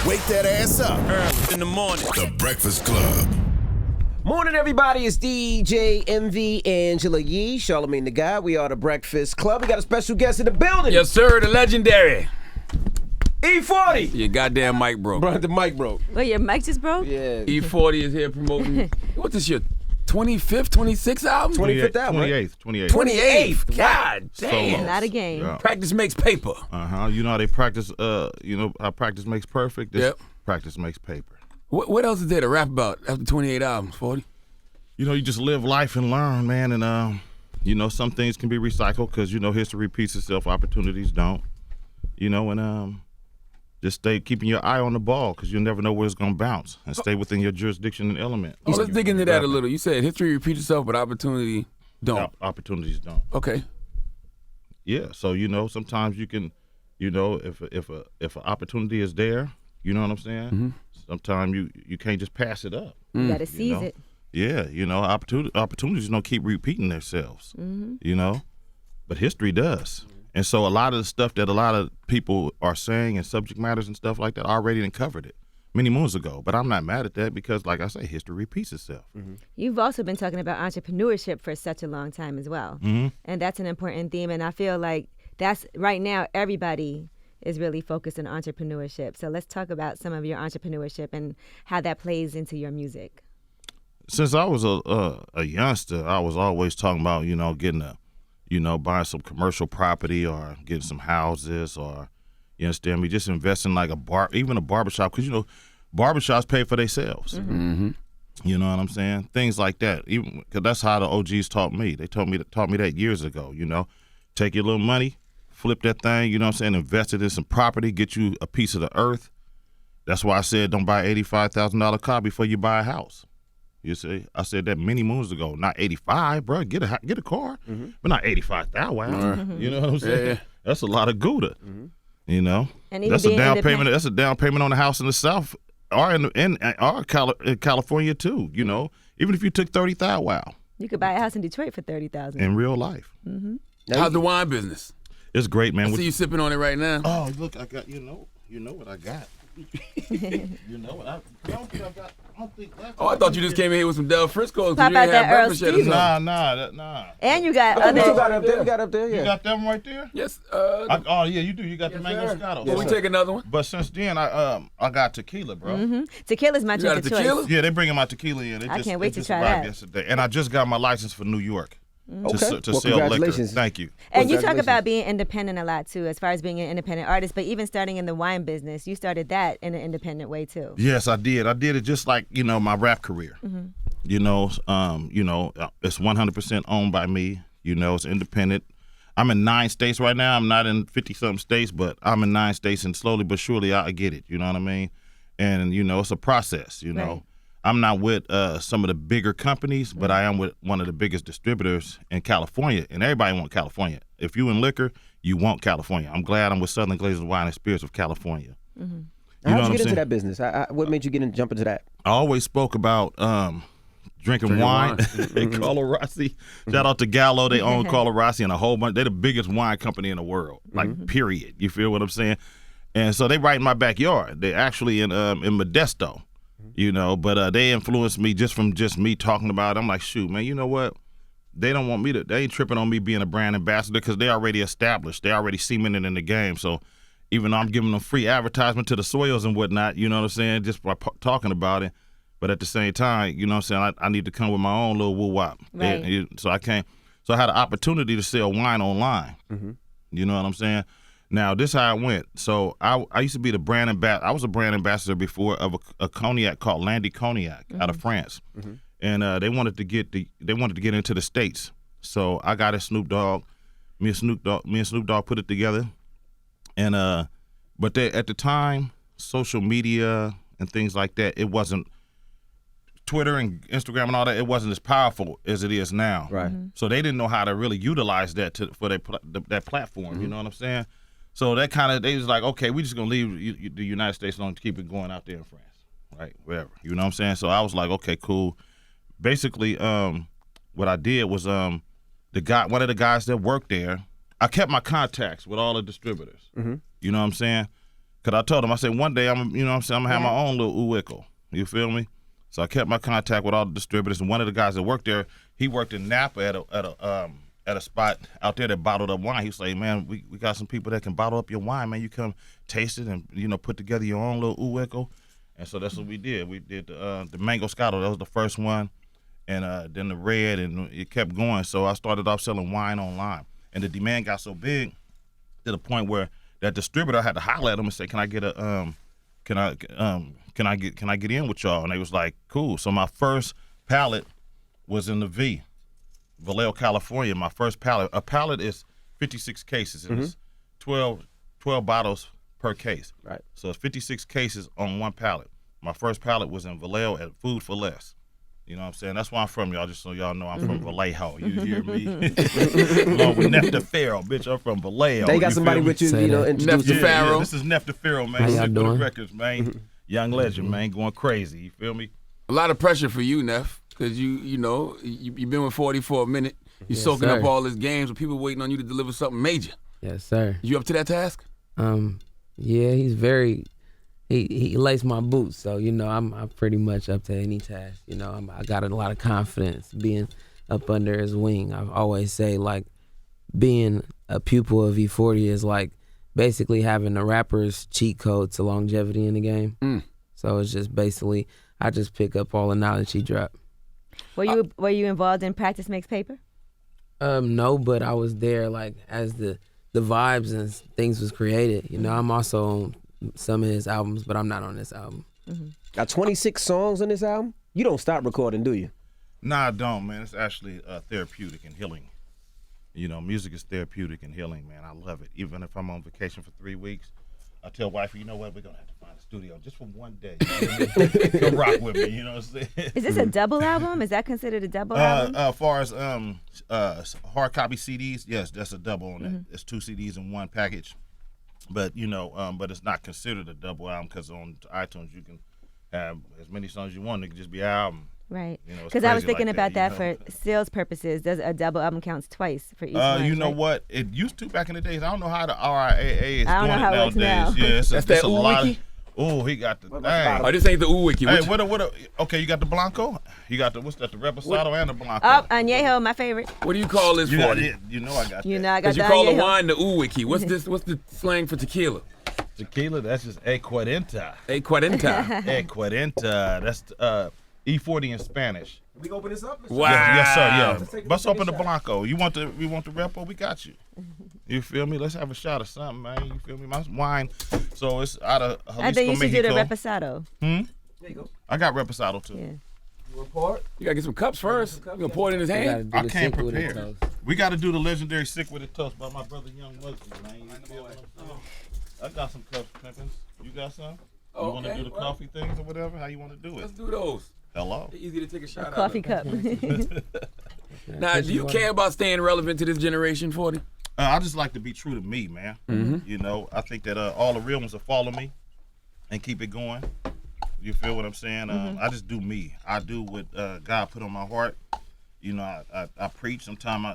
Wake that ass up. Early in the morning. The Breakfast Club. Morning, everybody. It's DJ MV Angela Yee, Charlamagne the Guy. We are the Breakfast Club. We got a special guest in the building. Yes, sir, the legendary E-40. Your goddamn mic broke. Bro, the mic broke. Well, your mic just broke? Yeah. E-40 is here promoting. What's this, your 25th, 26th album? 25th album, right? 28th. 28th. God damn. Solo. Not a game. Yeah. Practice makes paper. You know how they practice, you know how practice makes perfect? Yep. Practice makes paper. What else is there to rap about after 28 albums, 40? You know, you just live life and learn, man. And, you know, some things can be recycled because, you know, history repeats itself. Opportunities don't. You know, and just stay keeping your eye on the ball because you'll never know where it's going to bounce. And stay within your jurisdiction and element. Oh, let's dig into that a little. You said history repeats itself, but opportunity don't. Opportunities don't. Okay. Yeah, so, you know, sometimes you can, you know, if an opportunity is there, you know what I'm saying? Mm-hmm. Sometimes you can't just pass it up. You got to seize know? it. Yeah, you know, opportunities don't keep repeating themselves, you know, but history does. And so a lot of the stuff that a lot of people are saying and subject matters and stuff like that already covered it many moons ago. But I'm not mad at that because, like I say, history repeats itself. You've also been talking about entrepreneurship for such a long time as well. And that's an important theme. And I feel like that's right now everybody is really focused on entrepreneurship. So let's talk about some of your entrepreneurship and how that plays into your music. Since I was a youngster, I was always talking about, you know, buying some commercial property or getting some houses or, you understand me, just investing like even a barbershop. Because, you know, barbershops pay for themselves. You know what I'm saying? Things like that. Even because that's how the OGs taught me. They taught me that years ago, you know. Take your little money, flip that thing, you know what I'm saying, invest it in some property, get you a piece of the earth. That's why I said don't buy $85,000 car before you buy a house. You see, I said that many moons ago. Not 85, bro. Get a car, but not 85,000. Wow. You know what I'm saying? Yeah. That's a lot of Gouda. You know, And even that's a being down payment. independent. That's a down payment on a house in the South, or in California too. You know, even if you took 30,000, wow, You could buy a house in Detroit for $30,000. in real life, How's the wine business? it's great, man. I see you sipping on it right now. Oh, look, I got you know what I got. You know what I don't think I got. I don't think that's. Oh, I thought you just came in here with some Del Frisco's. Pop You out didn't that have Earl breakfast yet or Stevens. something. Nah. And you got We still got other. it up there. We got it up there, You yeah. got them right there? Yes. Oh yeah, you do. You got the mango sir. Moscato. Well, we take another one. But since then, I got tequila, bro. Tequila's my You got drink a of tequila? choice. Yeah, they bringing my tequila in. I can't wait it to just try arrived that. yesterday, and I just got my license for New York Okay. to Well, sell liquor. congratulations. Thank you. And you talk Congratulations. about being independent a lot, too, as far as being an independent artist. But even starting in the wine business, you started that in an independent way, too. Yes, I did. I did it just like my rap career. You know, it's 100% owned by me. You know, it's independent. I'm in 9 states right now. I'm not in 50-something states, but I'm in 9 states, and slowly but surely I get it. You know what I mean? And you know, it's a process. You know, Right. I'm not with some of the bigger companies, but I am with one of the biggest distributors in California, and everybody want California. If you in liquor, you want California. I'm glad I'm with Southern Glazers Wine and Spirits of California. How'd know you what I'm get into saying? that business? What made you jump into that? I always spoke about drinking wine. Carlo Rossi. Shout out to Gallo. They own Carlo Rossi and a whole bunch. They're the biggest wine company in the world. Like, period. You feel what I'm saying? And so they right in my backyard. They're actually in Modesto, you know, but they influenced me just from me talking about it. I'm like, shoot, man, you know what? They don't want me to, they ain't tripping on me being a brand ambassador because they already established. They already cemented in the game. So even though I'm giving them free advertisement to the soils and whatnot, you know what I'm saying, just by talking about it. But at the same time, you know what I'm saying, I need to come with my own little woo-wop. Right. So I had an opportunity to sell wine online. You know what I'm saying? Now, this is how it went. So I used to be the brand ambassador. I was a brand ambassador before of a cognac called Landy Cognac out of France. And they wanted to get into the States. So I got a Snoop Dogg. Me and Snoop Dogg put it together. And but at the time, social media and things like that, it wasn't Twitter and Instagram and all that. It wasn't as powerful as it is now. Right. So they didn't know how to really utilize that for that platform. You know what I'm saying? So that they was like, okay, we just gonna leave the United States alone to keep it going out there in France, right? Wherever. You know what I'm saying? So I was like, okay, cool. Basically, what I did was one of the guys that worked there, I kept my contacts with all the distributors. You know what I'm saying? Cause I told him, I said one day I'm gonna have my own little Uwickle. You feel me? So I kept my contact with all the distributors, and one of the guys that worked there, he worked in Napa at a spot out there that bottled up wine. He was like, man, we got some people that can bottle up your wine, man. You come taste it and put together your own little Uwickle. And so that's what we did. We did the Mango Scotto. That was the first one, and then the red, and it kept going. So I started off selling wine online, and the demand got so big to the point where that distributor had to holler at them and say, can I get in with y'all? And they was like, cool. So my first pallet was in the Vallejo, California. My first pallet. A pallet is 56 cases. It was 12 bottles per case. Right. So it's 56 cases on one pallet. My first pallet was in Vallejo at Food for Less. You know what I'm saying? That's where I'm from, y'all. Just so y'all know, I'm from Vallejo. You hear me? Along with Nefta Pharaoh, bitch. I'm from Vallejo. They got somebody with you, introduce Nefta Pharaoh. This is Nefta Pharaoh, man. How y'all Sick with doing? the records, man. Young legend, man. Going crazy. You feel me? A lot of pressure for you, Neff, because you've been with 40 for a minute. You're Yes, soaking sir. up all these games with people waiting on you to deliver something major. Yes, sir. You up to that task? Yeah, he's very. He laced my boots, so I'm pretty much up to any task. I got a lot of confidence being up under his wing. I always say like being a pupil of E-40 is like basically having a rapper's cheat code to longevity in the game. So it's just basically I just pick up all the knowledge he dropped. Were you involved in Practice Makes Paper? No, but I was there like as the vibes and things was created. I'm also on some of his albums, but I'm not on this album. Got 26 songs on this album? You don't stop recording, do you? Nah, I don't, man. It's actually therapeutic and healing. Music is therapeutic and healing, man. I love it. Even if I'm on vacation for 3 weeks, I tell wifey, you know what? We're going to have to find a studio just for one day. You know what I mean? Come rock with me, you know what I'm saying? Is this a double album? Is that considered a double album? As far as hard copy CDs, yes, that's a double on that. It's 2 CDs in one package. But but it's not considered a double album because on iTunes you can have as many songs as you want. It could just be an album. Right. It's Because I was crazy thinking like about that you know? for sales purposes. Does a double album counts twice for each one? You know right? what? It used to back in the days. I don't know how the RIAA is I don't know doing how it it works nowadays. now. Yeah, it's That's that a lot Uwiki? Oh, he got the What's dang. Oh, this ain't the Uwiki. Hey, okay, you got the Blanco? You got the, what's that, the Reposado and the Blanco? Oh, Añejo, my favorite. What do you call this you got 40? it. You know I got You that. know, I got Because you the call the Añejo. wine the Uwiki. What's the slang for tequila? Tequila, that's just E-40. A 40. E-40. That's E-40 in Spanish. We open this up? Wow. Yes, sir. Yeah. Take Bust a open the shot. Blanco. You want the repo? We got you. You feel me? Let's have a shot of something, man. You feel me? My wine. So it's out of Jalisco, I think you should do the Mexico. reposado. There you go. I got Reposado too. Yeah. You report? You got to get some cups first. You going to pour it in his You gotta hand? do I the can't sick with it, prepare. though. We got to do the legendary Sick With It Toast by my brother Young Muslim, man. You feel what I'm saying? I got some cups, Pimpins. You got some? You want to Okay, do the well. coffee things or whatever? How you want to do it? Let's do those. Hello. They're easy to take a shot out Coffee of. cup. Now, do you care about staying relevant to this generation, 40? I just like to be true to me, man. I think that all the real ones will follow me and keep it going. You feel what I'm saying? I just do me. I do what God put on my heart. I preach. Sometimes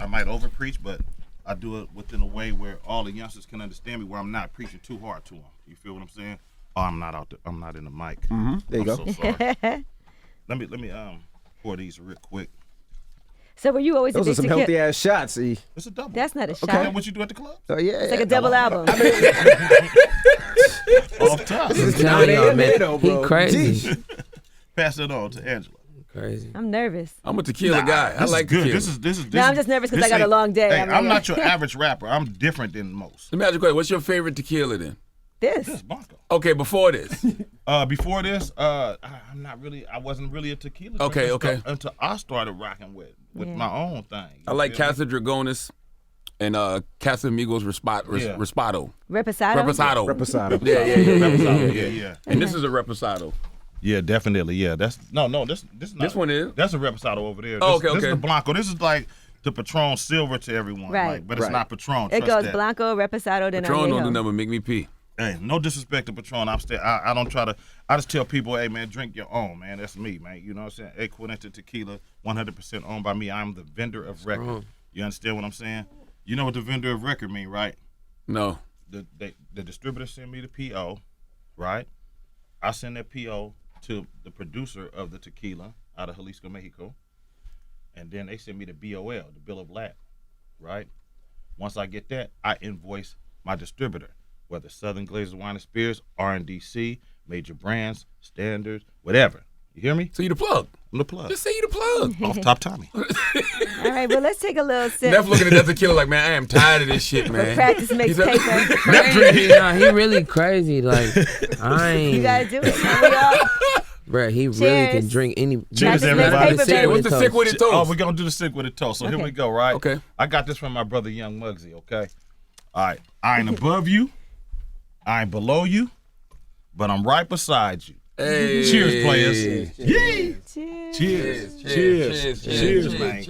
I might over preach, but I do it within a way where all the youngsters can understand me, where I'm not preaching too hard to them. You feel what I'm saying? Oh, I'm not in the mic. There you go. I'm so sorry. let me pour these real quick. So were you always Those a are big some tequila? healthy ass shots, E. It's a double. That's not a Okay. shot. Is that what you do at the club? Oh yeah. It's like a double album. Off top. I'm telling y'all, man, though, he bro. crazy. Jeez. Pass it on to Angela. Crazy. I'm nervous. I'm a tequila guy. I This like is good. tequila. This is. No, I'm just nervous 'cause this I got a ain't- long day. Hey, I'm I'm like- not your average rapper. I'm different than most. Let me ask you a question. What's your favorite tequila then? This This. Blanco. Okay, before this. Before this, I wasn't really a tequila. Okay, drinker okay. Until I started rocking with Yeah. my own thing. I like You feel me? Casa Dragonis and Casamigos Yeah. Reposado. Reposado? Reposado. Reposado. Yeah. Reposado, yeah. And this is a Reposado. Yeah, definitely. Yeah, that's this not. This one is? That's a Reposado over there. Oh, This okay. is the Blanco. This is like the Patron Silver to everyone. Right. Like, but it's Right. not Patron. It Trust goes that. Blanco, Reposado, then Patron don't do Añejo. nothing but make me pee. Hey, no disrespect to Patron. I don't try to. I just tell people, hey man, drink your own, man. That's me, man. You know what I'm saying? E-40 tequila, 100% owned by me. I'm the vendor of record. Strong. You understand what I'm saying? You know what the vendor of record mean, right? No. the distributor send me the PO, right? I send that PO to the producer of the tequila out of Jalisco, Mexico, and then they send me the BOL, the bill of lading, right? Once I get that, I invoice my distributor, whether Southern Glazers Wine and Spirits, R&DC, Major Brands, Standards, whatever. You hear me? So you the plug. I'm the plug. Just say you the plug. Off top Tommy. All right, well, let's take a little sip. Neff looking at that tequila like, man, I am tired of this shit, man. Practice makes He's paper. Nah, he really crazy. Like, I ain't. You gotta do it. We all, Bruh, he really Cheers. can drink any. Cheers, Practice makes everybody. paper, Say, baby. what's the sick with it toast? Oh, we're going to do the sick with it toast. So here we go, right? Okay. I got this from my brother, Young Muggsy, okay? All right. I ain't above you. I ain't below you. But I'm right beside you. Hey. Cheers, players. Yee! Cheers. Cheers. Cheers. Cheers, man.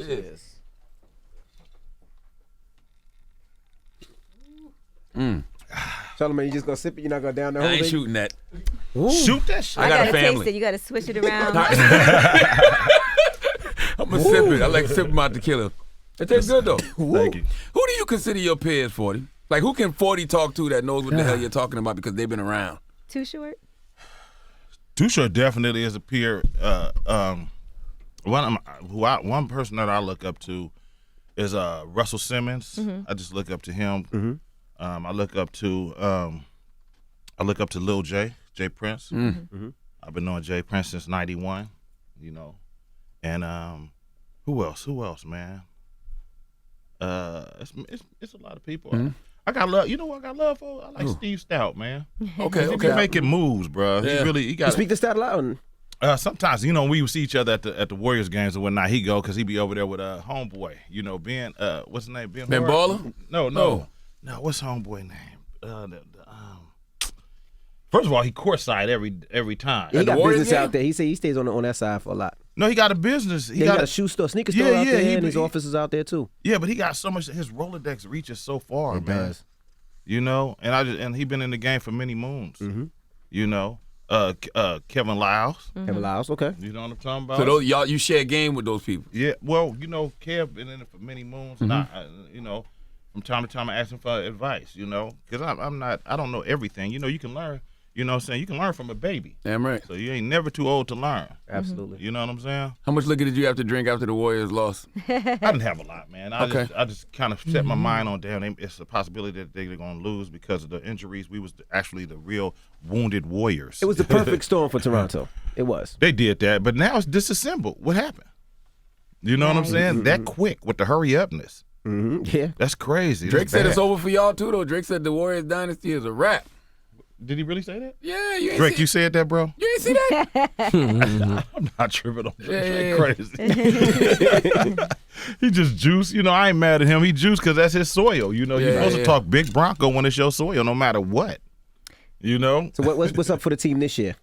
Charlamagne, you just gonna sip it? You're not gonna down the whole I ain't thing? shooting that. Shoot that shit. I got a gotta family. taste it. You gotta switch it around. I'm going to sip it. I like sipping my tequila. It tastes good, though. Thank you. Who do you consider your peers, 40? Like, who can 40 talk to that knows what the hell you're talking about because they've been around? Too short? Too Short definitely is a peer. One person that I look up to is Russell Simmons. I just look up to him. I look up to Lil J Prince. I've been knowing J Prince since '91. You know, and who else, man? It's a lot of people. I got love. You know what I got love for? I like Steve Stout, man. Okay, He been making moves, bro. Yeah. He You got. speak this out loud. Sometimes, you know, we would see each other at the Warriors games and whatnot. He go because he be over there with homeboy. You know, Ben. What's his name? Ben Baller? No. What's homeboy name? First of all, he courtside every time. Yeah, he the got Warriors business game? out there. He said he stays on that side for a lot. No, he got a business. He got a shoe store, sneaker store out there, and his office is out there too. Yeah, but he got so much. His Rolodex reaches so far, It man. does. You know, and he been in the game for many moons. You know, Kevin Lyles. Kevin Lyles, okay. You know what I'm talking about? So those, you share a game with those people. Yeah, well, you know, Kev been in it for many moons, and you know, from time to time I ask him for advice, you know, because I don't know everything. You know, you can learn. You know what I'm saying? You can learn from a baby. Damn right. So you ain't never too old to learn. Absolutely. You know what I'm saying? How much liquor did you have to drink after the Warriors lost? I didn't have a lot, man. I just kind of set my Mm-hmm. mind on, damn, it's a possibility that they're going to lose because of the injuries. We was actually the real wounded Warriors. It was the perfect storm for Toronto. It was. They did that, but now it's disassembled. What happened? You know what I'm saying? That quick with the hurry upness. Yeah. That's crazy. Drake That's said bad. it's over for y'all too, though. Drake said the Warriors dynasty is a wrap. Did he really say that? Yeah, you ain't Drake, see, you said that, bro? you ain't see that? I'm not tripping on Drake. Yeah. Crazy. He just juiced. You know, I ain't mad at him. He juiced because that's his soil. You know, you're supposed to talk big Bronco when it's your soil, no matter what. You know? So what's up for the team this year?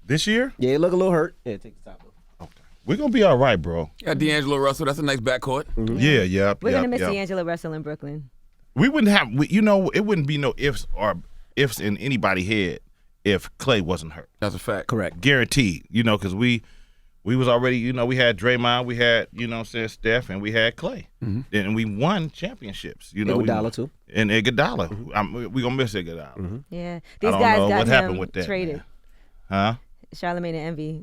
This year? Yeah, it look a little hurt. Yeah, take the top off. We're going to be all right, bro. Got D'Angelo Russell. That's a nice backcourt. Yeah. We're going to miss D'Angelo Russell in Brooklyn. We wouldn't have, you know, it wouldn't be no ifs in anybody's head if Clay wasn't hurt. That's a fact. Correct. Guaranteed, you know, because we was already, you know, we had Draymond, we had, you know what I'm saying, Steph, and we had Clay. And we won championships, you know. Iguodala, too. And Iguodala. We're going to miss Iguodala. Yeah. I These don't guys know got what him happened with that, traded. man. Huh? Charlamagne and Envy.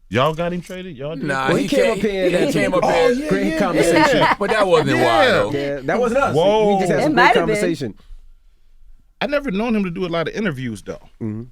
Y'all got him traded? Y'all did? Nah, Well, he came up here. He came up Oh, here. yeah, Great yeah, conversation. yeah. But that wasn't why, though. Yeah, that wasn't us. Whoa. We just had It some might great have been. conversation. I never known him to do a lot of interviews, though.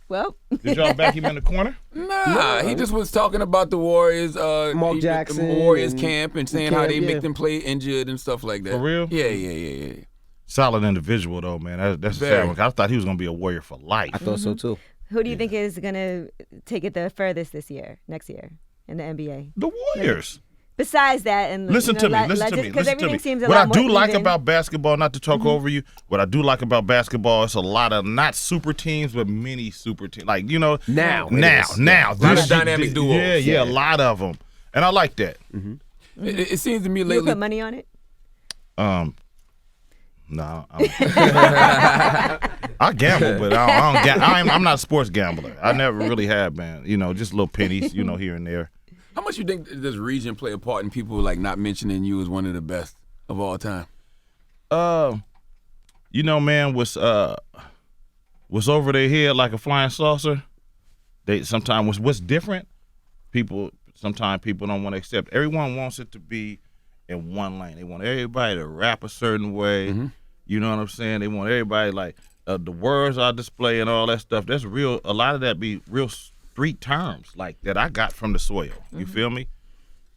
Well, Did y'all back him in the corner? Nah, he just was talking about the Warriors, Mark the Jackson Warriors and camp and saying how they camp, make yeah. them play injured and stuff like that. For real? Yeah. Solid individual, though, man. That's a Very. sad one. I thought he was going to be a Warrior for life. I thought so too. who do you think is going to take it the furthest next year in the NBA? The Warriors. Besides that, and Listen to me. because everything seems a What lot I more do like even. about basketball, not to talk over you, what I do like about basketball is a lot of not super teams, but mini super teams. Like, you know, Now. now. A lot of dynamic duos. Yeah, a lot of them, and I like that. It seems to me You lately. put money on it? No, I gamble, but I'm not a sports gambler. I never really have been. You know, just little pennies, you know, here and there. How much you think does region play a part in people like not mentioning you as one of the best of all time? you know, man, what's over their head like a flying saucer. They sometimes what's different. Sometimes people don't want to accept. Everyone wants it to be in one lane. They want everybody to rap a certain way. Mm-hmm. You know what I'm saying? They want everybody like the words I display and all that stuff. That's real. A lot of that be real street terms like that I got from the soil. You feel me?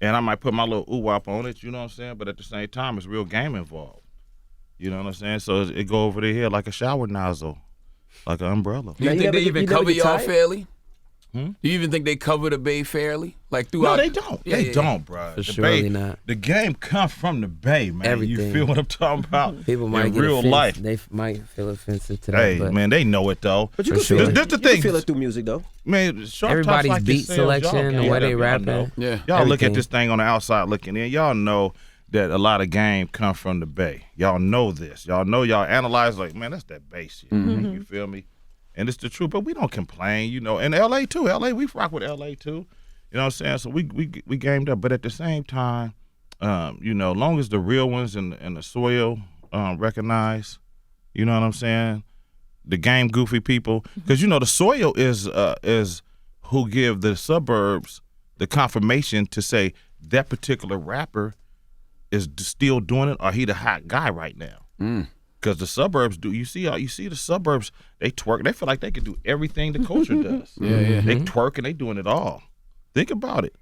And I might put my little ooh-wop on it. You know what I'm saying? But at the same time, it's real game involved. You know what I'm saying? So it go over their head like a shower nozzle, like an umbrella. Do you Now, think they even cover get y'all tired? fairly? Do you even think they cover the Bay fairly? Like throughout? No, they don't. Yeah, They yeah, don't, bro. For The surely Bay, not. The game comes from the Bay, man. You Everything. feel what I'm talking about? People might in get real offensive. life. They might feel offensive to that. Hey, but man, they know it though. But you For can feel sure. it. This the You can thing. feel it through music though. Man, Sharp Everybody's Talks like beat yourselves, y'all selection, get the way it, they y'all rapping. know. Yeah. Y'all look at Everything. this thing on the outside looking in. Y'all know that a lot of game come from the Bay. Y'all know this. Y'all know y'all analyze like, man, that's that Bay shit. You feel me? And it's the truth. But we don't complain, you know. And LA too. LA, we rock with LA too. You know what I'm saying? So we gamed up. But at the same time, you know, long as the real ones and the soil recognize, you know what I'm saying? The game goofy people. Because, you know, the soil is who give the suburbs the confirmation to say that particular rapper is still doing it or he the hot guy right now. Because the suburbs do. You see the suburbs, they twerk. They feel like they can do everything the culture does. Yeah. They twerk and they doing it all. Think about it.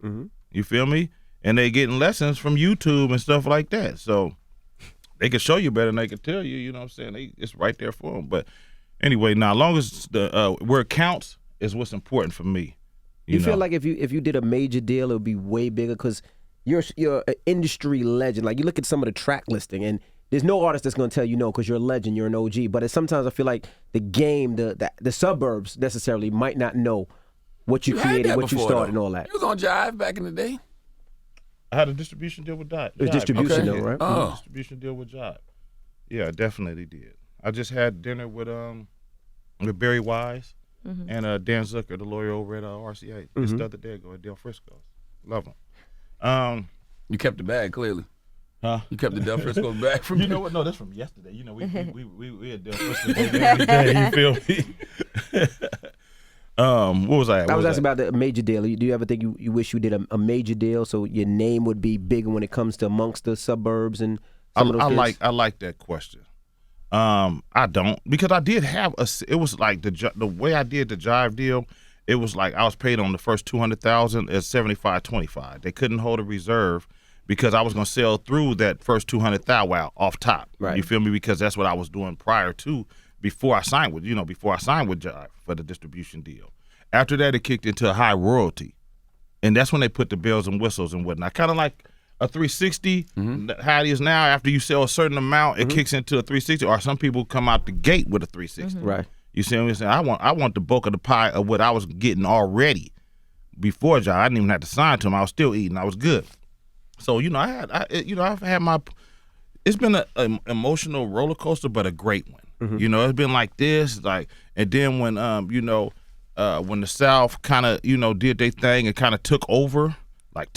You feel me? And they getting lessons from YouTube and stuff like that. So they can show you better than they can tell you. You know what I'm saying? It's right there for them. But anyway, now as long as the where it counts is what's important for me. You know? feel like if you did a major deal, it would be way bigger because you're an industry legend. Like you look at some of the track listing, and there's no artist that's gonna tell you no because you're a legend, you're an OG. But sometimes I feel like the game, the suburbs necessarily might not know what you had created, that what you before, started, though. and all that. You was on Jive back in the day. I had a distribution deal with Jive. It was distribution Okay. though, right? Oh. Distribution deal with Jive. Yeah, I definitely did. I just had dinner with Barry Wise and Dan Zucker, the lawyer over at RCA. Just the other day ago at Del Frisco's. Love him. You kept the bag clearly. Huh? You kept the Del Frisco bag from You know what? No, that's from yesterday. You know, we at Del Frisco every day. You feel me? What was I? I was asking about the major deal. Do you ever think you wish you did a major deal so your name would be bigger when it comes to amongst the suburbs and some of those things? I like that question. I don't because I did have it was like the way I did the Jive deal. It was like I was paid on the first 200,000 at 75-25. They couldn't hold a reserve because I was gonna sell through that first 200,000 off top. Right. You feel me? Because that's what I was doing before I signed with Jive for the distribution deal. After that, it kicked into a high royalty, and that's when they put the bells and whistles and whatnot. Kind of like a 360, how it is now. After you sell a certain amount, it kicks into a 360. Or some people come out the gate with a 360. Right. You see what I'm saying? I want the bulk of the pie of what I was getting already before Jive. I didn't even have to sign to him. I was still eating. I was good. So I've had my. It's been an emotional roller coaster, but a great one. You know, it's been like this, and then when when the South kind of did their thing and kind of took over, like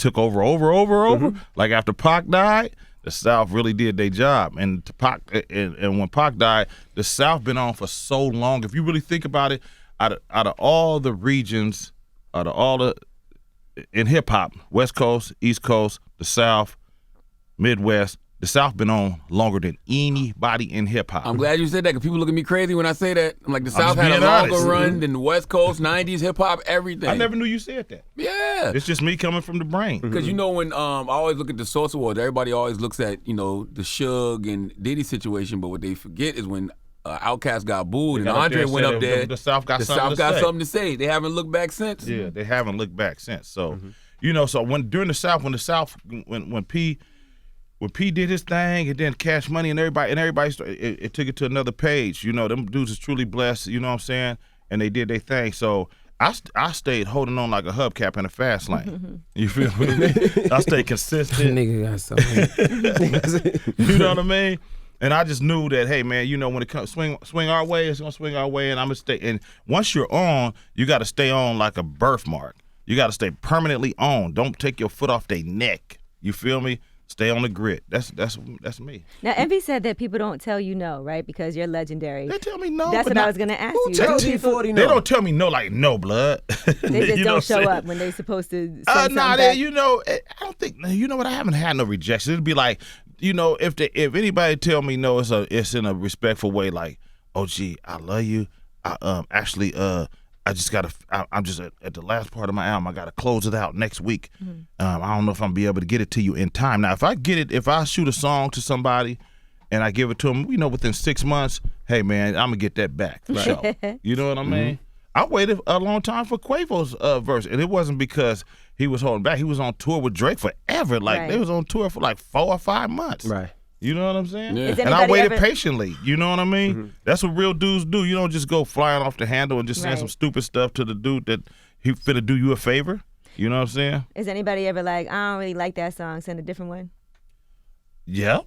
after Pac died, the South really did their job, and when Pac died, the South been on for so long. If you really think about it, out of all the regions, in hip hop, West Coast, East Coast, the South, Midwest. The South been on longer than anybody in hip hop. I'm glad you said that because people look at me crazy when I say that. I'm like, the South just had a being longer honest. run than the West Coast, 90s, hip hop, everything. I never knew you said that. Yeah. It's just me coming from the brain. Because when I always look at the Source Awards, everybody always looks at, the Suge and Diddy situation, but what they forget is when Outkast got booed and got up Andre there and went said up there, the South got something to say. They haven't looked back since. Yeah, they haven't looked back since. So, so when P did his thing and then Cash Money and everybody started, it took it to another page. Them dudes is truly blessed, you know what I'm saying? And they did their thing. So I stayed holding on like a hubcap in a fast lane. You feel me? I stayed consistent. Nigga got something. You know what I mean? And I just knew that, hey man, when it comes swing our way, it's gonna swing our way, and I'm gonna stay. And once you're on, you got to stay on like a birthmark. You got to stay permanently on. Don't take your foot off their neck. You feel me? stay on the grit. That's me. Now, Envy said that people don't tell you no, right? Because you're legendary. They tell me no. That's but what I not- was gonna ask who you. tells Tell people- E-40 They no. don't tell me no like no, blood. They just You know don't what show I'm up saying? when they're supposed to say something Nah, back. I don't think. You know what? I haven't had no rejection. It'd be like, if anybody tell me no, it's in a respectful way. Like, oh, gee, I love you. I just gotta. I'm just at the last part of my album. I gotta close it out next week. I don't know if I'm be able to get it to you in time. Now, if I shoot a song to somebody and I give it to them, within 6 months, hey man, I'm gonna get that back for sure. You know what I mean? I waited a long time for Quavo's verse, and it wasn't because he was holding back. He was on tour with Drake forever. Like Right. they was on tour for like 4 or 5 months. Right. You know what I'm saying? Yeah. Is And I anybody waited ever- patiently. You know what I mean? That's what real dudes do. You don't just go flying off the handle and just saying Right. some stupid stuff to the dude that he finna do you a favor. You know what I'm saying? Is anybody ever like, I don't really like that song, send a different one? Yeah.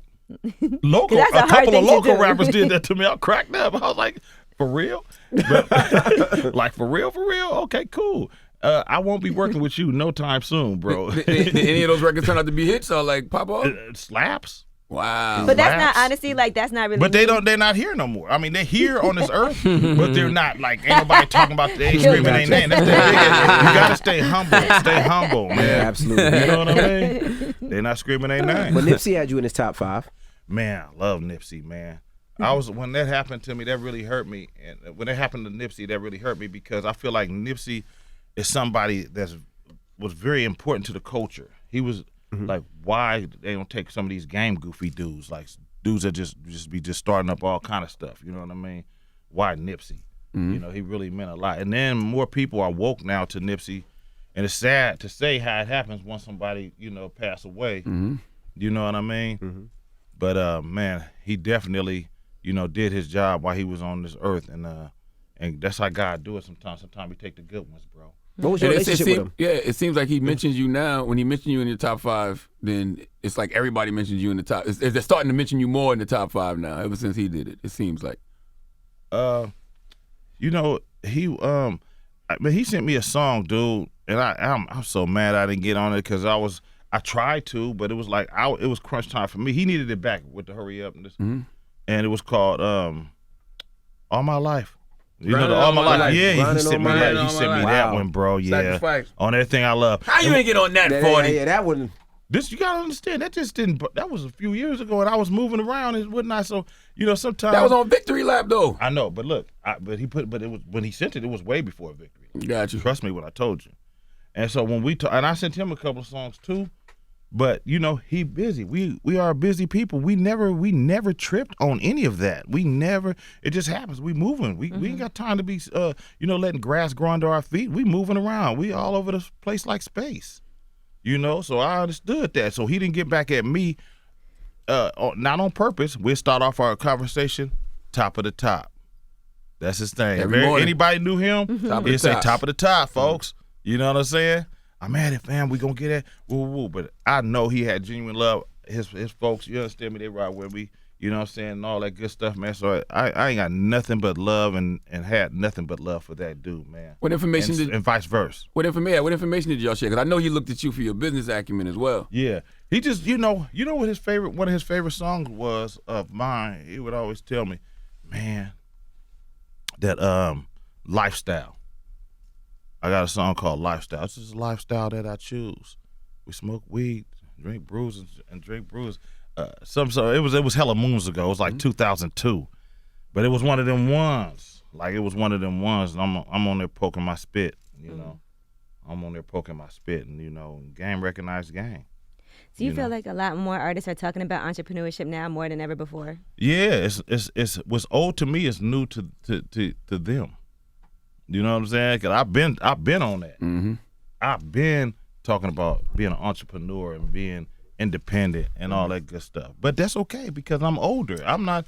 Local, That's a a hard couple thing of to local do. rappers did that to me. I cracked up. I was like, for real? But, like, for real? Okay, cool. I won't be working with you no time soon, bro. Did any of those records turn out to be hits or like pop off? It slaps. Wow. But that's not Raps. honestly like that's not really. But they're not here no more. I mean, they're here on this earth, but they're not like ain't nobody talking about they ain't screaming their name. That's their biggest. You gotta stay humble, man. Yeah, absolutely. You know what I mean? They're not screaming their name. But Nipsey had you in his top 5. Man, I love Nipsey, man. When that happened to me, that really hurt me. And when it happened to Nipsey, that really hurt me because I feel like Nipsey is somebody was very important to the culture. He was like, why they don't take some of these game goofy dudes, like dudes that just be starting up all kind of stuff. You know what I mean? Why Nipsey? You know, he really meant a lot. And then more people are woke now to Nipsey, and it's sad to say how it happens when somebody pass away. You know what I mean? But man, he definitely did his job while he was on this earth, and that's how God do it. Sometimes he take the good ones, bro. What was your And relationship with him? Yeah, it seems like he mentions you now. When he mentions you in your top 5, then it's like everybody mentions you in the top. They're starting to mention you more in the top 5 now. Ever since he did it, it seems like. He sent me a song, dude, and I'm so mad I didn't get on it because I tried to, but it was like it was crunch time for me. He needed it back with the hurry up and this, and it was called All My Life. You know, the All My Life. Yeah, he Grinding sent All me My that. Life. He sent me Wow. that one, bro. Yeah, Sacrifice. on everything I love. How you ain't get on that 40? Yeah, that one. This you gotta understand. That just didn't. That was a few years ago, and I was moving around and whatnot. So sometimes That was on Victory Lap though. I know, but look, but it was when he sent it. It was way before Victory. Got you. Trust me when I told you. And so when and I sent him a couple of songs too. But he busy. We are busy people. We never tripped on any of that. We never. It just happens. We moving. We ain't got time to be letting grass grow under our feet. We moving around. We all over the place like space. So I understood that. So he didn't get back at me, not on purpose. We'll start off our conversation, top of the top. That's his thing. Every morning. Anybody knew him, Top of the he'd say top. top of the top, folks. You know what I'm saying? I'm at it, fam. We gonna get it. Woo, woo. But I know he had genuine love. His folks, you understand me? They ride with me. You know what I'm saying? And all that good stuff, man. So I ain't got nothing but love and had nothing but love for that dude, man. What information and vice versa. What information did y'all share? Because I know he looked at you for your business acumen as well. Yeah, he just what one of his favorite songs was of mine. He would always tell me, man, that lifestyle. I got a song called Lifestyle. This is a lifestyle that I choose. We smoke weed, drink brews, and drink brews. It was hella moons ago. It was like 2002, but it was one of them ones. Like it was one of them ones, and I'm on there poking my spit. I'm on there poking my spit, and game recognized game. Do you feel like a lot more artists are talking about entrepreneurship now more than ever before? Yeah, it's what's old to me is new to them. You know what I'm saying? Cause I've been on that. Mm-hmm. I've been talking about being an entrepreneur and being independent and all that good stuff. But that's okay because I'm older. I'm not.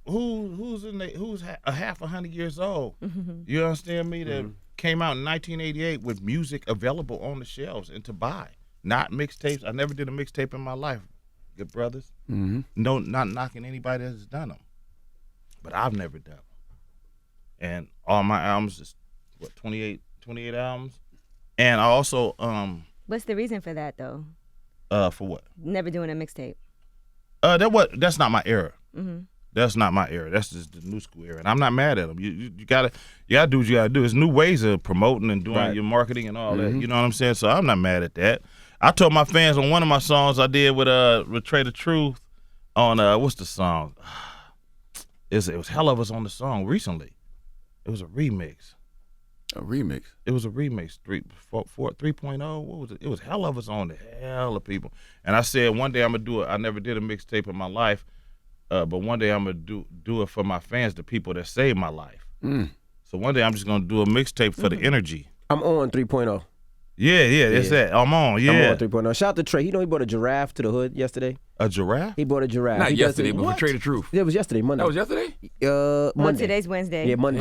Who's a half 100 years old? You understand me? That came out in 1988 with music available on the shelves and to buy, not mixtapes. I never did a mixtape in my life. Good brothers. No, not knocking anybody that's done them, but I've never done them. And all my albums is 28 albums. And I also What's the reason for that though? For what? Never doing a mixtape. That's not my era. Mm-hmm. That's not my era. That's just the new school era, and I'm not mad at them. You gotta do what you gotta do. There's new ways of promoting and doing your marketing and all that. You know what I'm saying? So I'm not mad at that. I told my fans on one of my songs I did with Trey the Truth on what's the song? It was Hell of Us on the song recently. It was a remix. A remix. It was a remix. 3.0. What was it? It was Hell of Us on the hell of people. And I said one day I'm gonna do it. I never did a mixtape in my life. But one day I'm gonna do it for my fans, the people that saved my life. So one day I'm just gonna do a mixtape for the energy. I'm on 3.0. Yeah, that's that. I'm on. Yeah, I'm on 3.0. Shout out to Trey. He bought a giraffe to the hood yesterday. A giraffe? He bought a giraffe. Not he yesterday, but for Trey the Truth. Yeah, it was yesterday, Monday. That was yesterday? Monday. Today's Wednesday. Yeah, Monday.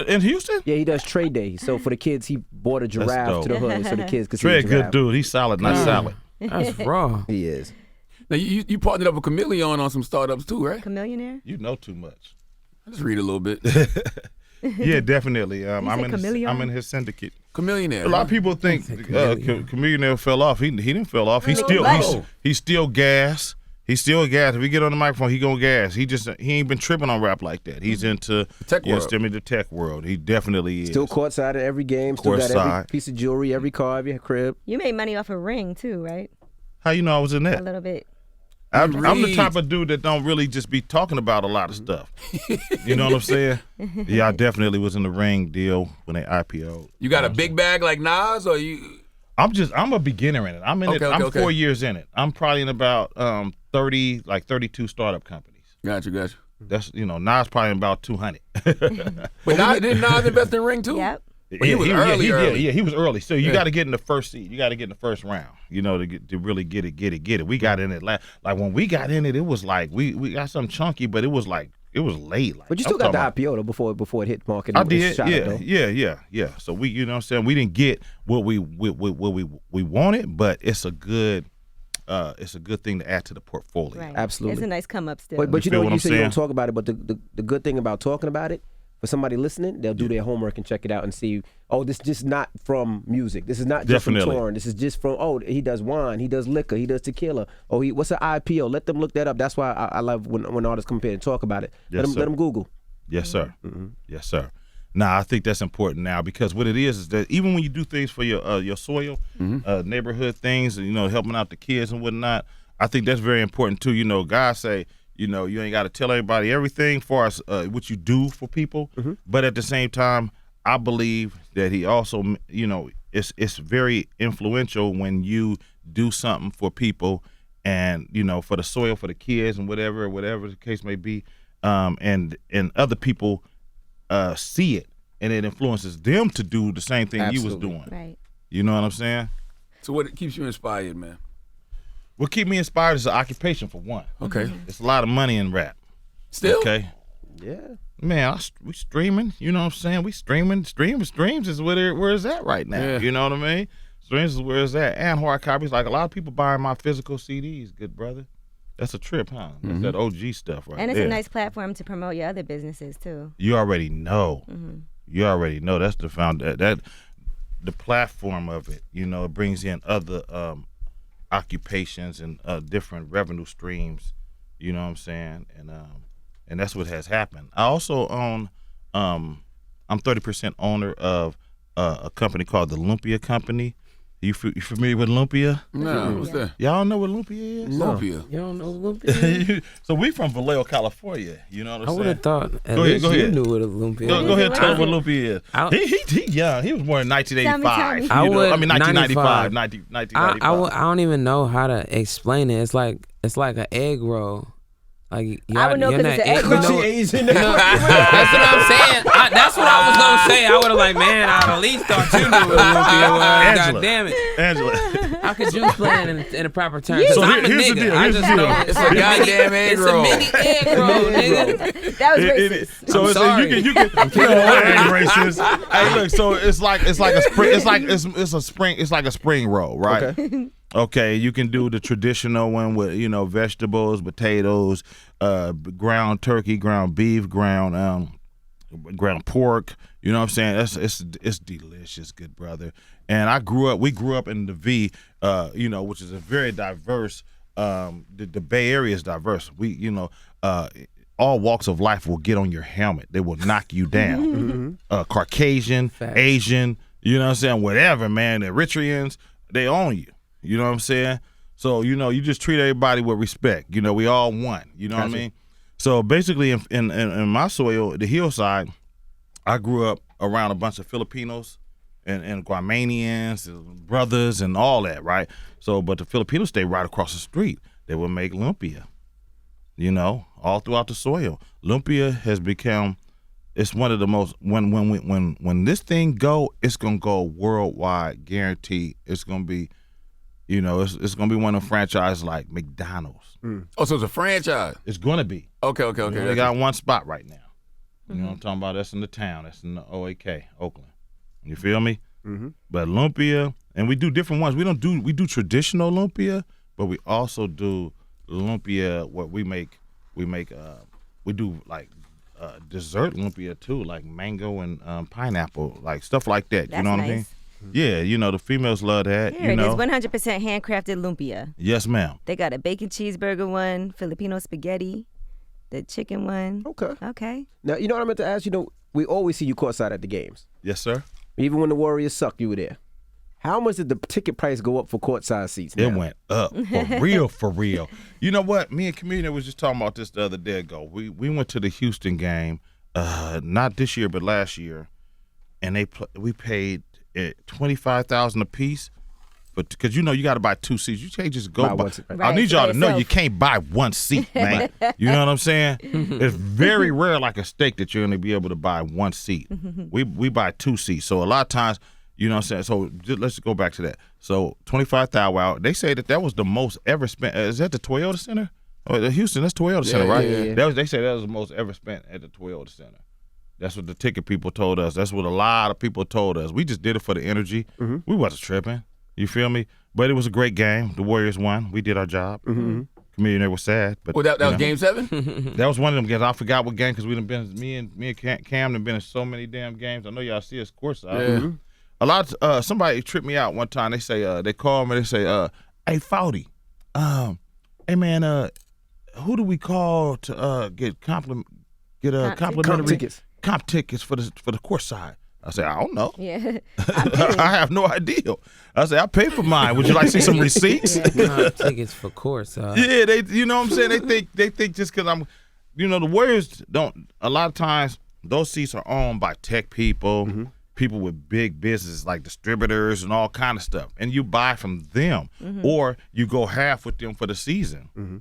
In Houston? Yeah, he does trade day. So for the kids, he bought a giraffe to the hood so the kids could see Trey, the a giraffe. good dude. He's solid, not solid. That's raw. He is. Now, you partnered up with Chameleon on some startups too, right? Chameleonaire? You know too much. I just read a little bit. Yeah, definitely. I'm in his syndicate. Chameleonaire. A lot of people think Chameleonaire fell off. He didn't fell off. He's still gas. He's still gas. If we get on the microphone, he gonna gas. He ain't been tripping on rap like that. He's into the tech world. He definitely is. Still courtside at every game. Still got every piece of jewelry, every car, every crib. You made money off a ring too, right? How you know I was in that? A little bit. I'm the type of dude that don't really just be talking about a lot of stuff. You know what I'm saying? Yeah, I definitely was in the ring deal when they IPO'd. You got a big bag like Nas, or you? I'm a beginner in it. I'm in it. I'm 4 years in it. I'm probably in about 32 startup companies. Gotcha. That's Nas probably in about 200. But didn't Nas invest in ring too? Yep. But he was early. Yeah, he was early. So you got to get in the first seat. You got to get in the first round. To really get it. We got in it like when we got in it. It was like we got something chunky, but it was late. Like, but you still got the IPO though before it hit market. I did. Yeah. So we, you know what I'm saying, we didn't get what we wanted, but it's a good thing to add to the portfolio. Right. Absolutely. It's a nice come up still. But you know what you say you saying? don't talk about it, but the good thing about talking about it, for somebody listening, they'll do their homework and check it out and see, this is just not from music. This is not just from touring. This is just from, he does wine, he does liquor, he does tequila. What's an IPO? Let them look that up. That's why I love when artists come here and talk about it. Yes, let them Google. Yes, sir. Mm-hmm. Yes, sir. Now, I think that's important now because what it is that even when you do things for your soil, neighborhood things, and, helping out the kids and whatnot, I think that's very important too. Guys say, you ain't got to tell everybody everything for us, what you do for people. Mm-hmm. But at the same time, I believe that he also, it's very influential when you do something for people and, for the soil, for the kids and whatever the case may be. And other people see it and it influences them to do the same thing you was doing. Right. You know what I'm saying? So what keeps you inspired, man? What keep me inspired is an occupation for one. Okay. It's a lot of money in rap. Still? Okay. Yeah. Man, we streaming. You know what I'm saying? We streaming. Streams is where it's at right now. Yeah. You know what I mean? Streams is where it's at. And hard copies. Like a lot of people buying my physical CDs, good brother. That's a trip, huh? That's that OG stuff right there. And it's a nice platform to promote your other businesses too. You already know. Mm-hmm. You already know. That's the the platform of it. It brings in other occupations and different revenue streams. You know what I'm saying? And that's what has happened. I also own. I'm 30% owner of a company called the Lumpia Company. You familiar with Lumpia? No, what's that? Y'all know what Lumpia is? Lumpia. You don't know Lumpia? So we from Vallejo, California. You know what I'm saying? I would have thought at Go least ahead. you knew what a Lumpia is. Go ahead and tell him what Lumpia is. He young. He was born in 1985. Tell me. 1995. 1995. I don't even know how to explain it. It's like an egg roll. Like I would know because it's an egg roll. That's what I'm saying. That's what I was gonna say. I would have man, I at least thought you knew what Lumpia was. God damn it, Angela. How could you explain it in a proper term? So I'm a here's the nigga. deal. I Here's just the deal. know It's a goddamn egg roll. It's a mini egg roll, nigga. That was racist. So I'm sorry. you can ain't racist. Hey, look. So it's like a spring. It's like a spring roll, right? Okay, you can do the traditional one with vegetables, potatoes, ground turkey, ground beef, ground pork, You know what I'm saying? It's delicious, good brother. And we grew up in the V, which is a very diverse. The Bay Area is diverse. All walks of life will get on your helmet. They will knock you down. Caucasian, Facts. Asian, you know what I'm saying? Whatever, man. The Eritreans, they own you. You know what I'm saying? So, you just treat everybody with respect. We all one. You know what I mean? So basically in my soil, the hillside, I grew up around a bunch of Filipinos and Guamanians, brothers and all that, right? So, but the Filipinos stay right across the street. They would make lumpia, all throughout the soil. Lumpia has become, it's one of the most, when this thing go, it's going to go worldwide, guaranteed. It's going to be, it's going to be one of the franchises like McDonald's. Oh, so it's a franchise. It's going to be. Okay. They got one spot right now. You know what I'm talking about? That's in the town. That's in the OAK, Oakland. You feel me? Mm-hmm. But lumpia, and we do different ones. We do traditional lumpia, but we also do lumpia. What we do like dessert lumpia too, like mango and pineapple, like stuff like that. That's you know what nice. I mean? Yeah, the females love that. Here it is, 100% handcrafted lumpia. Yes, ma'am. They got a bacon cheeseburger one, Filipino spaghetti, the chicken one. Okay. Now, you know what I meant to ask? We always see you courtside at the games. Yes, sir. Even when the Warriors sucked, you were there. How much did the ticket price go up for courtside seats now? It went up for real. You know what? Me and Comedian was just talking about this the other day ago. We went to the Houston game, not this year but last year, and we paid $25,000 a piece, but because you got to buy 2 seats. You can't just go buy. I need y'all to know you can't buy 1 seat, man. You know what I'm saying? It's very rare, like a steak, that you're going to be able to buy 1 seat. We buy 2 seats, so a lot of times. You know what I'm saying? So let's go back to that. So $25,000. They say that was the most ever spent. Is that the Toyota Center? Oh, the Houston, that's Toyota Center, right? Yeah. They say that was the most ever spent at the Toyota Center. That's what the ticket people told us. That's what a lot of people told us. We just did it for the energy. Mm-hmm. We wasn't tripping. You feel me? But it was a great game. The Warriors won. We did our job. Mm-hmm. Comedian was sad. But that was Game 7? That was one of them games. I forgot what game because me and Cam have been in so many damn games. I know y'all see us courtside. Yeah. Mm-hmm. A lot. Somebody tripped me out one time. They say they call me. They say, "Hey, 40, hey man, who do we call to get complimentary comp tickets for the court side?" I said, "I don't know. Yeah. I have no idea." I said, "I paid for mine. Would you like to see some receipts?" Tickets for course. Yeah, they. You know what I'm saying? They think just because I'm, the Warriors don't. A lot of times those seats are owned by tech people. Mm-hmm. People with big businesses like distributors and all kind of stuff, and you buy from them, or you go half with them for the season. Mm-hmm.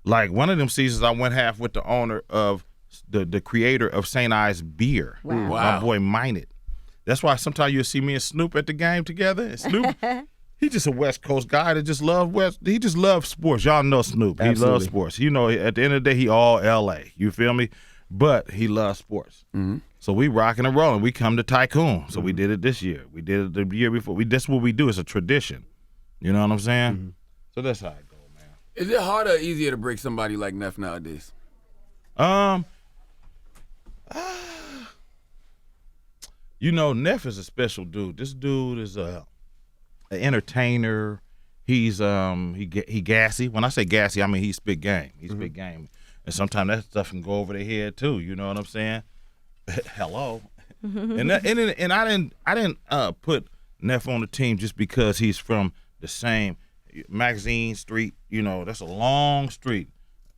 Like one of them seasons, I went half with the owner of the creator of St. Ives beer, my boy Minot. That's why sometimes you'll see me and Snoop at the game together. And Snoop, he's just a West Coast guy that just loves He just loves sports. Y'all know Snoop. Absolutely. He loves sports. At the end of the day, he all L.A. You feel me? But he loves sports. Mm-hmm. So we rocking and rolling. We come to Tycoon. So we did it this year. We did it the year before. That's what we do. It's a tradition. You know what I'm saying? Mm-hmm. So that's how it goes, man. Is it harder or easier to break somebody like Neff nowadays? Neff is a special dude. This dude is an entertainer. He's he gassy. When I say gassy, I mean he spit game. He spit game. And sometimes that stuff can go over their head too. You know what I'm saying? Hello. And I didn't put Neff on the team just because he's from the same Magazine Street. That's a long street.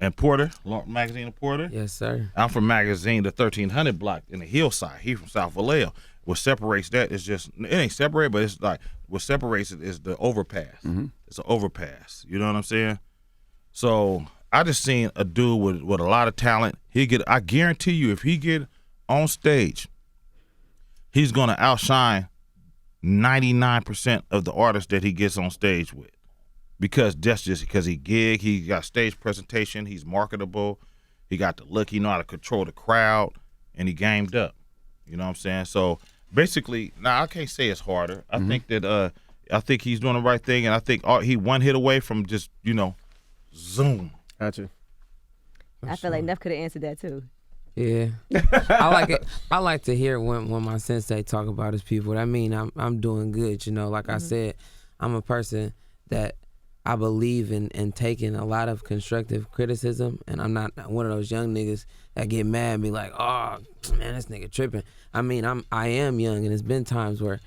And Porter, Magazine of Porter. Yes, sir. I'm from Magazine, the 1300 block in the hillside. He from South Vallejo. What separates that is just, it ain't separated, but it's like, what separates it is the overpass. Mm-hmm. It's an overpass. You know what I'm saying? So I just seen a dude with a lot of talent. I guarantee you, if he get on stage, he's gonna outshine 99% of the artists that he gets on stage with. Because that's just because he got stage presentation, he's marketable, he got the look, he know how to control the crowd, and he gamed up. You know what I'm saying? So basically, I can't say it's harder. I think that I think he's doing the right thing, and I think he one hit away from just zoom. Gotcha. I feel like Neff could have answered that too. Yeah, I like it. I like to hear when my sensei talk about his people. That mean I'm doing good. You know, like I said, I'm a person that I believe in taking a lot of constructive criticism, and I'm not one of those young niggas that get mad and be like, oh man, this nigga tripping. I mean, I am young, and it's been times where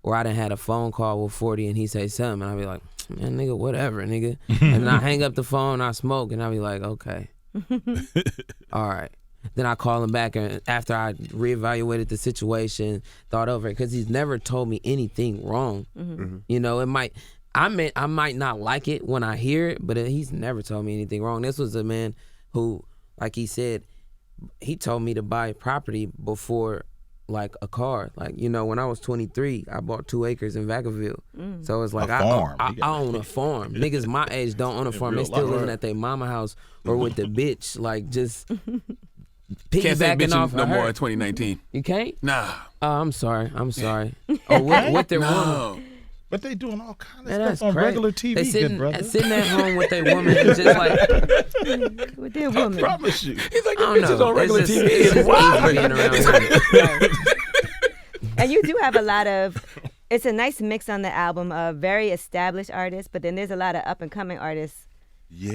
I done had a phone call with 40 and he say something, and I be like, man, nigga, whatever, nigga, and then I hang up the phone, I smoke, and I be like, okay. All right. Then I call him back and after I reevaluated the situation, thought over it, because he's never told me anything wrong. You know, I might not like it when I hear it, but he's never told me anything wrong. This was a man who, like he said, he told me to buy property before like a car. Like, you know, when I was 23, I bought 2 acres in Vacaville. So it's like I own a farm. Niggas my age don't own a farm. They still living at their mama house or with the bitch, like just Can't say piggybacking off bitching no of more her. in 2019. You can't? Nah. Oh, I'm sorry. Or with their woman. No. But they doing all kind of Man, stuff that's on crazy. regular TV, They good brother. sitting at home with their woman and just like, With their I woman. promise you. He's like, I don't the bitches know. on regular It's just- TV it's is just wild. easy being around her. And you do have a lot of, it's a nice mix on the album of very established artists, but then there's a lot of up and coming artists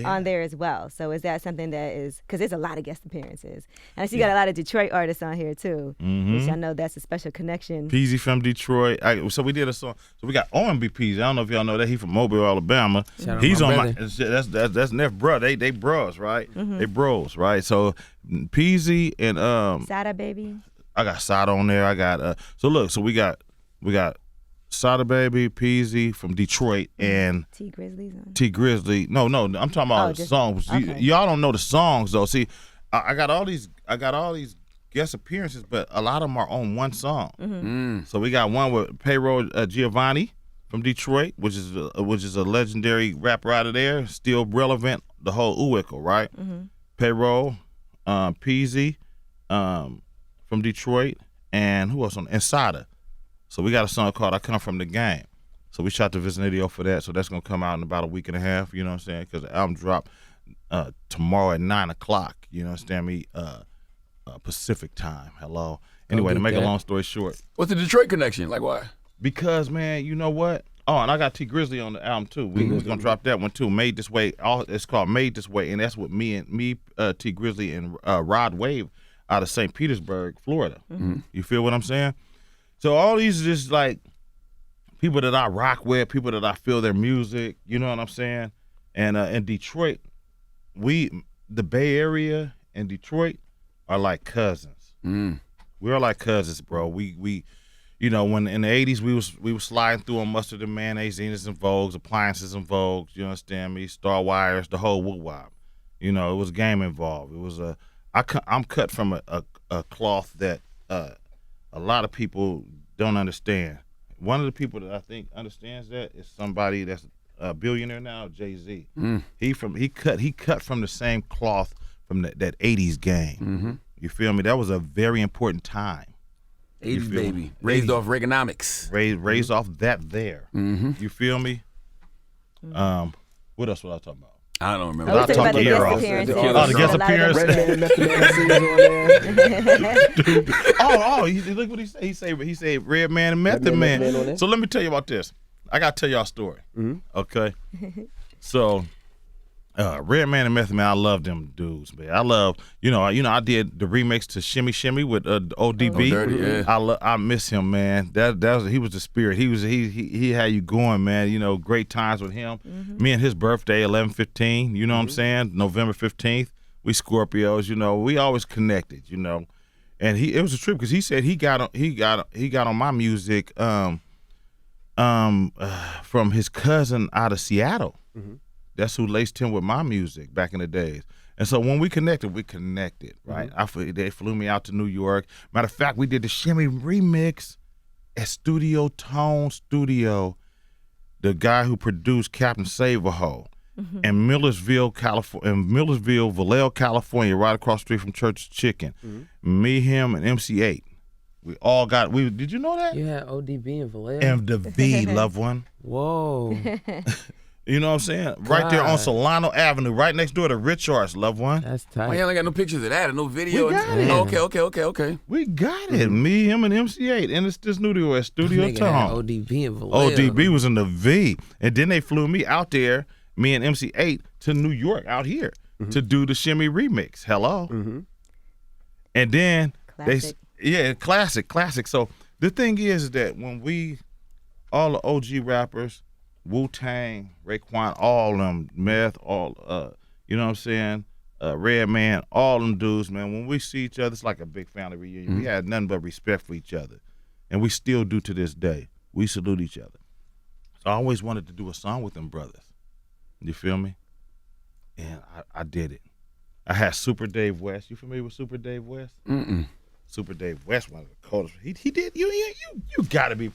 on there as well. So is that something that is, because there's a lot of guest appearances. And I see you got a lot of Detroit artists on here too, which I know that's a special connection. Peasy from Detroit. So we did a song. So we got R&B Peasy. I don't know if y'all know that. He from Mobile, Alabama. Shout out He's my on brother. my. That's Neff bro. They bros, right? They bros, right? So Peasy and Sada Baby. I got Sada on there. I got so look. So we got Sada Baby, Peasy from Detroit, and T Grizzlies on. T Grizzly. No, I'm talking about just- songs. okay. Y'all don't know the songs though. See, I got all these guest appearances, but a lot of them are on one song. So we got one with Payroll Giovanni from Detroit, which is a legendary rapper out of there, still relevant. The whole Uwickle, right? Payroll, Peasy, from Detroit, and who else on? And Sada. So we got a song called "I Come From the Game." So we shot the video for that. So that's gonna come out in about a week and a half. You know what I'm saying? Because the album drop tomorrow at 9:00. You know what I'm saying? Me Pacific time. Hello. Anyway, to make a long story short, What's the Detroit connection? Like, why? because man, you know what? Oh, and I got T Grizzly on the album too. We was gonna drop that one too. Made This Way. It's called Made This Way, and that's with me, T Grizzly, and Rod Wave out of St. Petersburg, Florida. You feel what I'm saying? So all these are just like people that I rock with, people that I feel their music. You know what I'm saying? And in Detroit, the Bay Area and Detroit are like cousins. We're like cousins, bro. We you know, when in the 80s we was sliding through on Mustard and Mayonnaise, Zenas and Vogues, Appliances and Vogues, you understand me? Star Wires, the whole woo-wop. You know, it was game involved. It was I'm cut from a cloth that a lot of people don't understand. One of the people that I think understands that is somebody that's a billionaire now, Jay-Z. He cut from the same cloth from that 80s game. You feel me? That was a very important time. 80s baby. Raised off Reaganomics. Raised off that there. You feel me? What else was I talking about? I don't remember. I'll Let's talk talk about the to guest Eros. appearances. Oh, the guest A lot of them- appearance. Redman, Method Man, I see you on there. Look what he say. He say Red Man and Method Redman, Man. Method Man on there. So let me tell you about this. I gotta tell y'all a story. Okay. So Red Man and Method Man, I love them dudes, man. I love, I did the remix to Shimmy Shimmy with ODB. Oh, Dirty, yeah. I miss him, man. He was the spirit. He had you going, man. You know, great times with him. Me and his birthday, 11/15. You know what I'm saying? November 15th. We Scorpios. You know, we always connected. You know, and it was a trip because he said he got on my music from his cousin out of Seattle. That's who laced him with my music back in the days. And so when we connected, right? They flew me out to New York. Matter of fact, we did the Shimmy remix at Studio Tone Studio, the guy who produced Captain Save-A-Ho in Millersville, Vallejo, California, right across the street from Church's Chicken. Me, him, and MC8. We all got, did you know that? You had ODB and Vallejo? And the V, loved one. Whoa. You know what I'm saying? Right there on God. Solano Avenue, right next door to Richards, loved one. That's Why tight. y'all ain't got no pictures of that or no video? We got it. Oh, okay. We got it. Me, him, and MC8. And it's this studio at Studio Nigga had Tone. ODB and Vallejo. ODB was in the V. And then they flew me out there, me and MC8, to New York out here to do the Shimmy remix. Hello. And then Classic. classic. So the thing is that when all the OG rappers, Wu-Tang, Raekwon, all them, Meth, all, you know what I'm saying, Redman, all them dudes, man, when we see each other, it's like a big family reunion. We had nothing but respect for each other. And we still do to this day. We salute each other. So I always wanted to do a song with them brothers. You feel me? And I did it. I had Super Dave West. You familiar with Super Dave West? Super Dave West, one of the coldest. He did. You gotta be.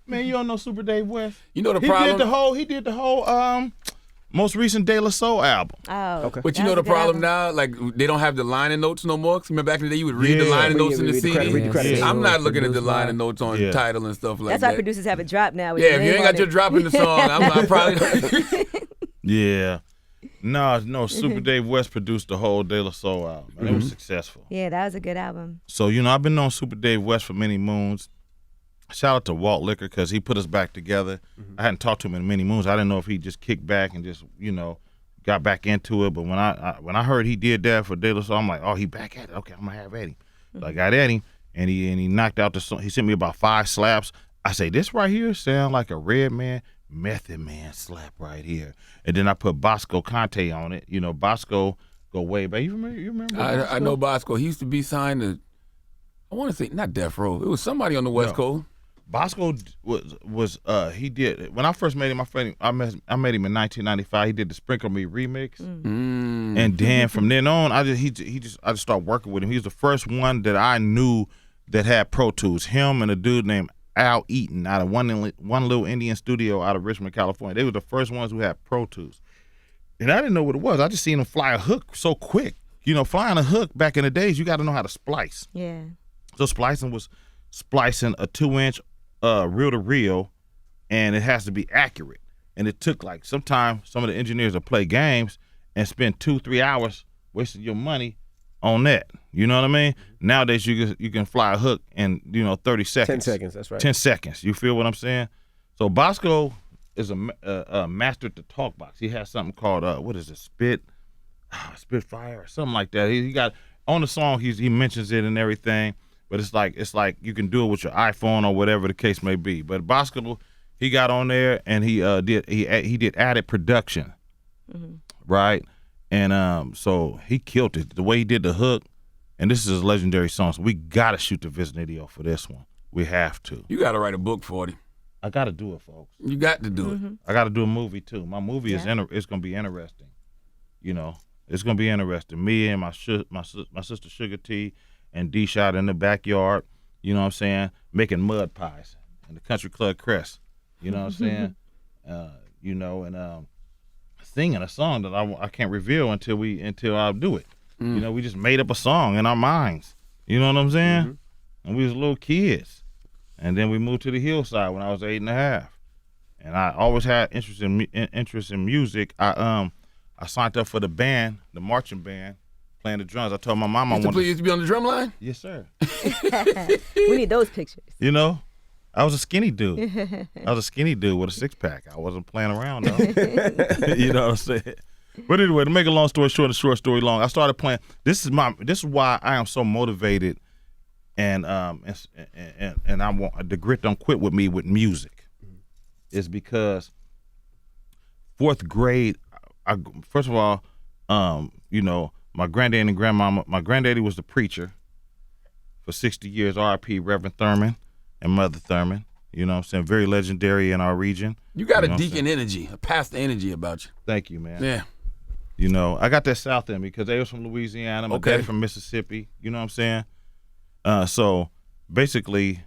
Man, you don't know Super Dave West? You know the He problem? did the whole most recent De La Soul album. Oh, Okay. But you that know was the a good problem album. now? Like, they don't have the liner notes no more. 'Cause remember back in the day, you would read the Yeah. liner Read notes it, in the read the CD. credit, read the credit. I'm not looking at the Produced liner by- notes on Yeah. title and stuff like That's why that. producers have a drop now. With Yeah, your if you name ain't got on your it. drop in the song, I'm probably. Yeah. No, Super Dave West produced the whole De La Soul album. And it was successful. Yeah, that was a good album. So, I've been knowing Super Dave West for many moons. Shout out to Walt Liquor because he put us back together. I hadn't talked to him in many moons. I didn't know if he just kicked back and just, got back into it. But when I heard he did that for De La Soul, I'm like, oh, he back at it. Okay, I'm going to have at him. So I got at him, and he knocked out the song. He sent me about 5 slaps. I say, this right here sound like a Redman, Method Man slap right here. And then I put Bosco Conte on it. Bosco go way back. You remember Bosco? I know Bosco. He used to be signed to, I want to say, not Death Row. It was somebody on the West Coast. Bosco was he did when I first met him. I met him in 1995. He did the Sprinkle Me remix, and then from then on, I just started working with him. He was the first one that I knew that had Pro Tools. Him and a dude named Al Eaton out of one little Indian studio out of Richmond, California. They were the first ones who had Pro Tools, and I didn't know what it was. I just seen him fly a hook so quick. Flying a hook back in the days, you got to know how to splice. Yeah. So splicing was splicing a 2-inch reel to reel, and it has to be accurate. And it took sometimes some of the engineers will play games and spend 2-3 hours wasting your money on that. You know what I mean? Nowadays you can fly a hook in 30 seconds. 10 seconds, that's right. 10 seconds. You feel what I'm saying? So Bosco is a master at the talk box. He has something called Spitfire or something like that. He got on the song. He mentions it and everything. But it's like you can do it with your iPhone or whatever the case may be. But Bosco, he got on there and he did added production, right? And so he killed it. The way he did the hook, and this is a legendary song. So we gotta shoot the video for this one. We have to. You got to write a book for it. I gotta do it, folks. You got to do it. I gotta do a movie too. My movie is it's gonna be interesting. It's gonna be interesting. Me and my sister Sugar T and D-Shot in the backyard, you know what I'm saying, making mud pies in the Country Club Crest, you know what I'm saying, and singing a song that I can't reveal until I do it. We just made up a song in our minds, you know what I'm saying, and we was little kids, and then we moved to the hillside when I was 8.5, and I always had interest in music. I signed up for the band, the marching band, playing the drums. I told my mom I wanted You used to be on the drum line? Yes, sir. We need those pictures. I was a skinny dude. I was a skinny dude with a 6-pack. I wasn't playing around, though. You know what I'm saying? But anyway, to make a long story short and short story long, I started playing. This is why I am so motivated, and I want the grit don't quit with me with music. Is because 4th grade, first of all, my granddaddy and grandmama, my granddaddy was the preacher for 60 years, R.I.P. Reverend Thurman and Mother Thurman. You know what I'm saying? Very legendary in our region. You got know a what I'm deacon energy, a pastor energy about you. Thank you, man. Yeah. I got that South in me because they was from Louisiana. My daddy from Mississippi. You know what I'm saying? So basically,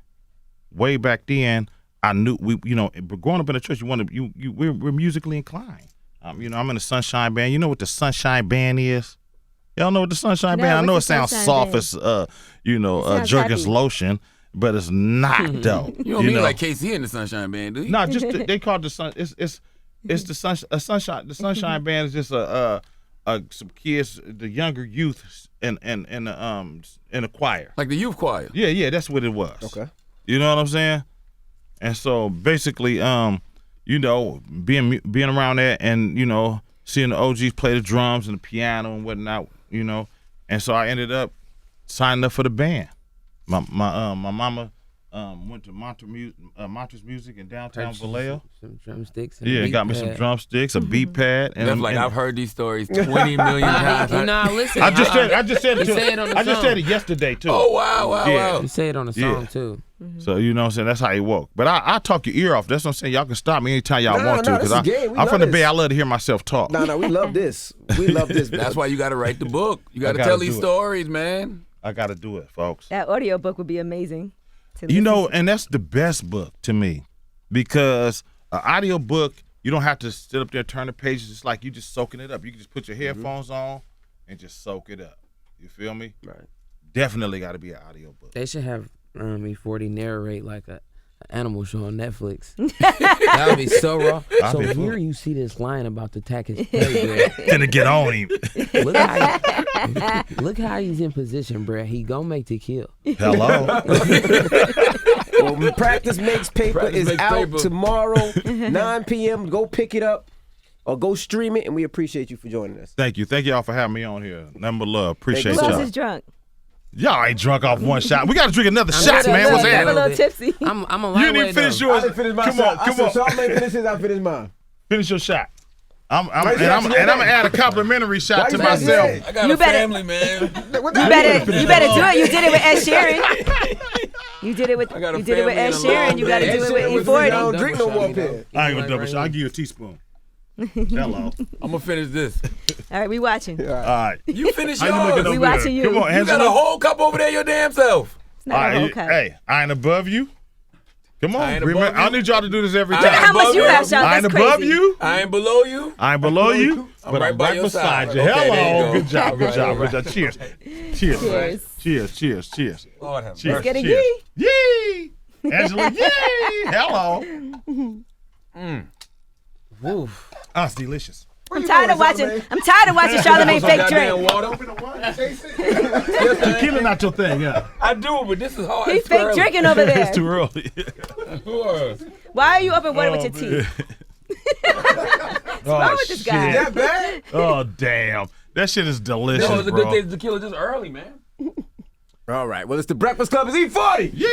way back then, I knew growing up in the church, we're musically inclined. I'm in the Sunshine Band. You know what the Sunshine Band is? Y'all know what the Sunshine Band? I know it sounds soft as Jergens lotion, but it's not though. You don't mean like KC in the Sunshine Band, do you? No, just they call it the sun. It's It's the sunshine. The Sunshine Band is just some kids, the younger youth, in a choir. Like the youth choir. Yeah, that's what it was. Okay. You know what I'm saying? And so basically, you know, being around that, and you know, seeing the OGs play the drums and the piano and whatnot, you know, and so I ended up signing up for the band. My mama went to Montrose Music in downtown Vallejo. Some drumsticks. And Yeah, got me some drumsticks, a beat pad, and That's like I've heard these stories 20 million times. Listen. I just said it. You say it on the I just song. said it yesterday too. Oh wow. Yeah. You say it on the song Yeah. too. So you know what I'm saying? That's how he woke. But I talk your ear off. That's what I'm saying. Y'all can stop me anytime y'all want to, this because is game. We I'm love from the this. Bay. I love to hear myself talk. No, we love this. We love this. That's why you got to write the book. You got to gotta tell do these it. stories, man. I got to do it, folks. That audio book would be amazing. To You know, listen to. and that's the best book to me, because an audio book, you don't have to sit up there, turn the pages. It's like you just soaking it up. You can just put your headphones on and just soak it up. You feel me? Right. Definitely got to be an audio book. They should have E-40 narrate like an animal show on Netflix. That would be so raw. So be here cool. you see this lion about to attack his prey, bro. Gonna get on him. Look how he's in position, bro. He gonna make the kill. Hello. Well, Practice Makes Paper Practice is Makes out Paper. tomorrow, 9 p.m. Go pick it up or go stream it, and we appreciate you for joining us. Thank you. Thank y'all for having me on here. Nothing but love. Appreciate Thank Who you. else y'all. is drunk? Y'all ain't drunk off one shot. We got to drink another shot, good. man. What's Good. I'm a that? little tipsy. I'm a You lightweight didn't even finish though. yours. I didn't finish my Come shot. on, come on. Charlamagne finishes. I finish mine. Finish your shot. I'm Why you gonna asking me add a complimentary shot Why to you asking myself. me? I got You a better- family, man. You better do it. You did it with Ed Sheeran. You did it with I got a Ed family and a Sheeran. long You got to day. do it I with don't E-40. drink no more pin. I ain't gonna double shot. I'll give you a teaspoon. Hello. I'm going to finish this. All right, we watching. All right. You finish How you yours. looking We over there? watching you. Come on, You got a Angela. whole cup over there your damn self. It's not a whole cup. Hey, I ain't above you. Come I on. ain't Remember, above you. I need y'all to do this every I Look at time. how much you above have, you. Sean. I ain't That's above crazy. you. I ain't below you. I ain't below you. I'm But right I'm by right your beside side. you. Okay, there you Hello. go. Good job. Good All job. right, Good job. Cheers. Cheers. Cheers. Cheers. Cheers. Cheers. Lord have Cheers. mercy. Get a Cheers. yee. Yee. Angela, yee. Hello. Woof. Oh, it's delicious. I'm tired of watching Charlamagne fake Goddamn drink. water. Tequila not your thing, yeah. I do, but this is hard. He's It's too fake early. drinking over there. It's too early. Who else? Why are you open water with your teeth? What's wrong with this guy? That bad? Oh, damn. That shit is delicious, No, it's a bro. good thing tequila just early, man. All right. Well, it's the Breakfast Club. It's E-40. Yeah.